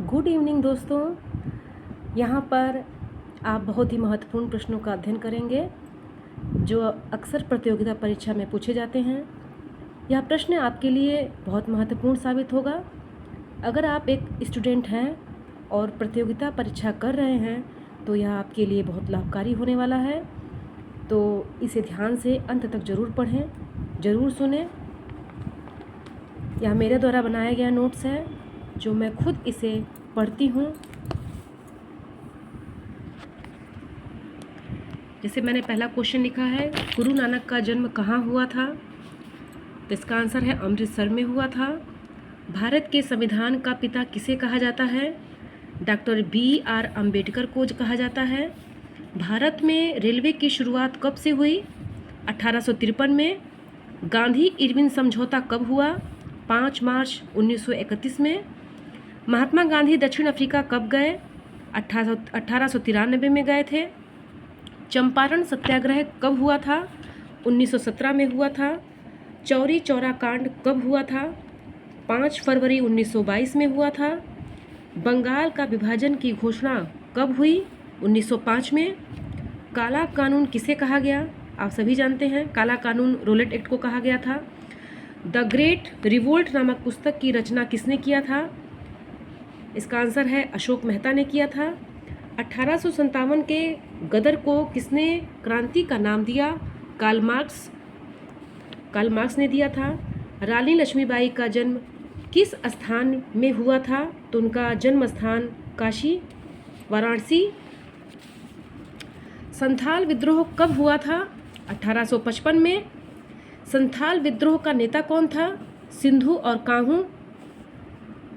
Good evening दोस्तों। यहाँ पर आप बहुत ही महत्वपूर्ण प्रश्नों का अध्ययन करेंगे जो अक्सर प्रतियोगिता परीक्षा में पूछे जाते हैं। यह प्रश्न आपके लिए बहुत महत्वपूर्ण साबित होगा। अगर आप एक स्टूडेंट हैं और प्रतियोगिता परीक्षा कर रहे हैं तो यह आपके लिए बहुत लाभकारी होने वाला है। तो इसे ध्यान से अंत तक ज़रूर पढ़ें, ज़रूर सुनें। यह मेरे द्वारा बनाया गया नोट्स है जो मैं खुद इसे पढ़ती हूँ। जैसे मैंने पहला क्वेश्चन लिखा है, गुरु नानक का जन्म कहाँ हुआ था? तो इसका आंसर है अमृतसर में हुआ था। भारत के संविधान का पिता किसे कहा जाता है? डॉक्टर BR अम्बेडकर को कहा जाता है। भारत में रेलवे की शुरुआत कब से हुई? 1853 में। गांधी इरविन समझौता कब हुआ? 5 मार्च 1931 में। महात्मा गांधी दक्षिण अफ्रीका कब गए? 1893 में गए थे। चंपारण सत्याग्रह कब हुआ था? 1917 में हुआ था। चौरी चौरा कांड कब हुआ था? 5 फरवरी 1922 में हुआ था। बंगाल का विभाजन की घोषणा कब हुई? 1905 में। काला कानून किसे कहा गया? आप सभी जानते हैं, काला कानून रोलेट एक्ट को कहा गया था। द ग्रेट रिवोल्ट नामक पुस्तक की रचना किसने किया था? इसका आंसर है अशोक मेहता ने किया था। 1857 के गदर को किसने क्रांति का नाम दिया? कार्ल मार्क्स ने दिया था। रानी लक्ष्मीबाई का जन्म किस स्थान में हुआ था? तो उनका जन्म स्थान काशी, वाराणसी। संथाल विद्रोह कब हुआ था? 1855 में। संथाल विद्रोह का नेता कौन था? सिंधु और कान्हू।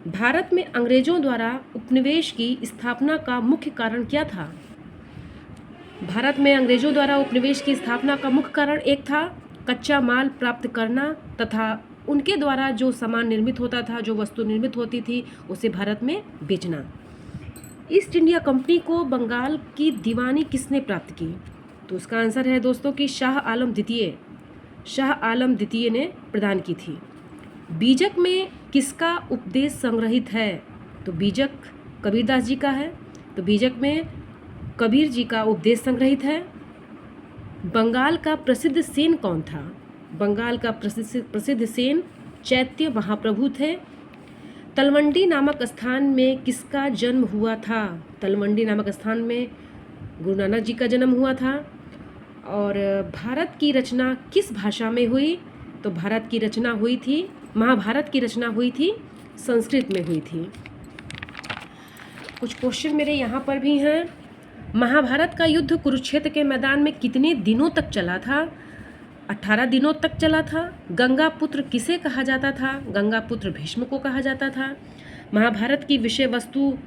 भारत में अंग्रेजों द्वारा उपनिवेश की स्थापना का मुख्य कारण क्या था? भारत में अंग्रेजों द्वारा उपनिवेश की स्थापना का मुख्य कारण एक था कच्चा माल प्राप्त करना तथा उनके द्वारा जो सामान निर्मित होता था, जो वस्तु निर्मित होती थी, उसे भारत में बेचना। ईस्ट इंडिया कंपनी को बंगाल की दीवानी किसने प्राप्त की? तो उसका आंसर है दोस्तों कि शाह आलम द्वितीय ने प्रदान की थी। बीजक में किसका उपदेश संग्रहित है? तो बीजक कबीरदास जी का है, तो बीजक में कबीर जी का उपदेश संग्रहित है। बंगाल का प्रसिद्ध सेन कौन था? बंगाल का प्रसिद्ध सेन चैत्य महाप्रभु थे। तलवंडी नामक स्थान में किसका जन्म हुआ था? तलवंडी नामक स्थान में गुरु नानक जी का जन्म हुआ था। और भारत की रचना किस भाषा में हुई? तो भारत की रचना हुई थी, महाभारत की रचना हुई थी, संस्कृत में हुई थी। कुछ क्वेश्चन मेरे यहाँ पर भी हैं। महाभारत का युद्ध कुरुक्षेत्र के मैदान में कितने दिनों तक चला था? 18 दिनों तक चला था। गंगा पुत्र किसे कहा जाता था? गंगा पुत्र भीष्म को कहा जाता था। महाभारत की विषय वस्तु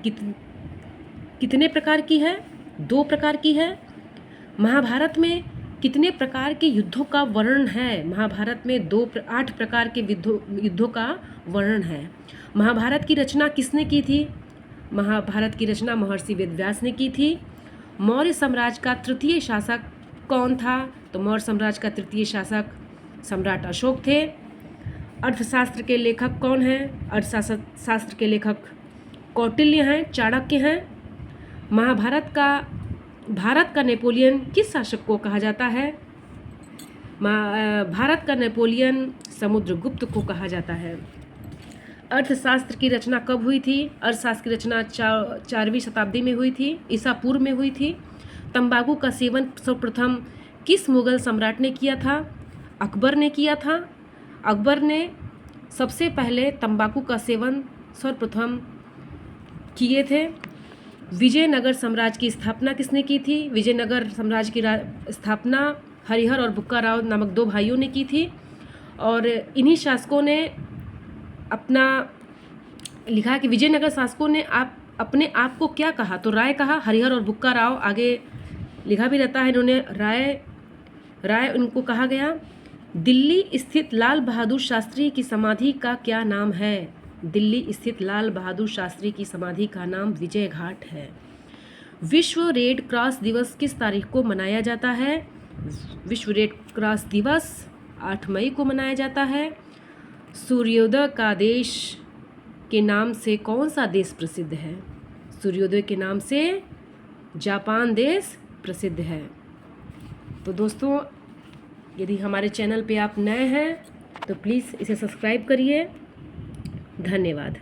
कितने प्रकार की है? 2 प्रकार की है। महाभारत में कितने प्रकार के युद्धों का वर्णन है? महाभारत में 8 प्रकार के युद्धों का वर्णन है। महाभारत की रचना किसने की थी? महाभारत की रचना महर्षि वेदव्यास ने की थी। मौर्य साम्राज्य का तृतीय शासक कौन था? तो मौर्य साम्राज्य का तृतीय शासक सम्राट अशोक थे। अर्थशास्त्र के लेखक कौन हैं? अर्थशास्त्र के लेखक कौटिल्य हैं, चाणक्य हैं। भारत का नेपोलियन किस शासक को कहा जाता है? भारत का नेपोलियन समुद्रगुप्त को कहा जाता है। अर्थशास्त्र की रचना कब हुई थी? अर्थशास्त्र की रचना 4वीं शताब्दी में हुई थी, ईसा पूर्व में हुई थी। तंबाकू का सेवन सर्वप्रथम किस मुगल सम्राट ने किया था? अकबर ने किया था। अकबर ने सबसे पहले तंबाकू का सेवन सर्वप्रथम किए थे। विजयनगर साम्राज्य की स्थापना किसने की थी? विजयनगर साम्राज्य की स्थापना हरिहर और बुक्का राव नामक 2 भाइयों ने की थी। और इन्हीं शासकों ने अपना लिखा कि विजयनगर शासकों ने अपने आप को क्या कहा? तो राय कहा। हरिहर और बुक्का राव, आगे लिखा भी रहता है इन्होंने राय उनको कहा गया। दिल्ली स्थित लाल बहादुर शास्त्री की समाधि का क्या नाम है? दिल्ली स्थित लाल बहादुर शास्त्री की समाधि का नाम विजय घाट है। विश्व रेड क्रॉस दिवस किस तारीख को मनाया जाता है? विश्व रेड क्रॉस दिवस 8 मई को मनाया जाता है। सूर्योदय का देश के नाम से कौन सा देश प्रसिद्ध है? सूर्योदय के नाम से जापान देश प्रसिद्ध है। तो दोस्तों, यदि हमारे चैनल पे आप नए हैं तो प्लीज़ इसे सब्सक्राइब करिए। धन्यवाद।